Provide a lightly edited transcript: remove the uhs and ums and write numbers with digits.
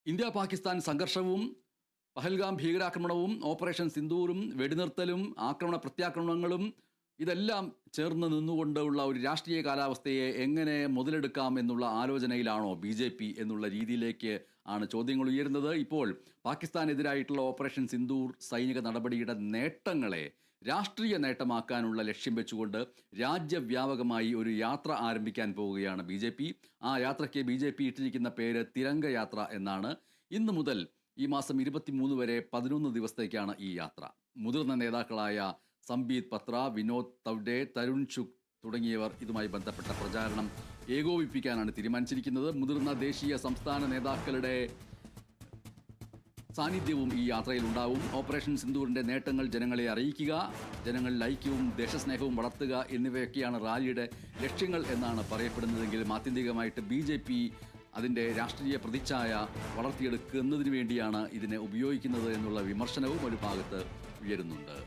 India Pakistan സംഘർഷവും Pahalgam ഭീകരാക്രമണവും operation സിന്ദൂറും വെടിനിർത്തലും ആക്രമണ പ്രത്യാക്രമണങ്ങളും ഇതെല്ലാം ചേർന്ന് നിന്നുകൊണ്ടുള്ള ഒരു രാഷ്ട്രീയ കാലാവസ്ഥയെ എങ്ങനെ മുതലെടുക്കാം എന്നുള്ള ആലോചനയിലാണോ ബി എന്നുള്ള രീതിയിലേക്ക് ആണ് ചോദ്യങ്ങൾ ഉയരുന്നത്. ഇപ്പോൾ പാകിസ്ഥാനെതിരായിട്ടുള്ള ഓപ്പറേഷൻ സിന്ദൂർ സൈനിക നടപടിയുടെ നേട്ടങ്ങളെ രാഷ്ട്രീയ നേട്ടമാക്കാനുള്ള ലക്ഷ്യം വെച്ചുകൊണ്ട് രാജ്യവ്യാപകമായി ഒരു യാത്ര ആരംഭിക്കാൻ പോവുകയാണ് ബി. ആ യാത്രയ്ക്ക് ബി ഇട്ടിരിക്കുന്ന പേര് തിരംഗ യാത്ര എന്നാണ്. ഇന്നു മുതൽ ഈ മാസം 23 വരെ 11 ദിവസത്തേക്കാണ് ഈ യാത്ര. മുതിർന്ന നേതാക്കളായ സംബീത് പത്ര, വിനോദ് തവ്ഡെ, തരുൺ ചുഗ് തുടങ്ങിയവർ ഇതുമായി ബന്ധപ്പെട്ട പ്രചാരണം ഏകോപിപ്പിക്കാനാണ് തീരുമാനിച്ചിരിക്കുന്നത്. മുതിർന്ന ദേശീയ സംസ്ഥാന നേതാക്കളുടെ സാന്നിധ്യവും ഈ യാത്രയിൽ ഉണ്ടാവും. ഓപ്പറേഷൻ സിന്ദൂറിന്റെ നേട്ടങ്ങൾ ജനങ്ങളെ അറിയിക്കുക, ജനങ്ങളിൽ ഐക്യവും ദേശസ്നേഹവും വളർത്തുക എന്നിവയൊക്കെയാണ് റാലിയുടെ ലക്ഷ്യങ്ങൾ എന്നാണ് പറയപ്പെടുന്നതെങ്കിലും ആത്യന്തികമായിട്ട് ബി അതിൻ്റെ രാഷ്ട്രീയ പ്രതിച്ഛായ വളർത്തിയെടുക്കുന്നതിന് വേണ്ടിയാണ് ഇതിനെ ഉപയോഗിക്കുന്നത് എന്നുള്ള വിമർശനവും ഒരു ഭാഗത്ത് ഉയരുന്നുണ്ട്.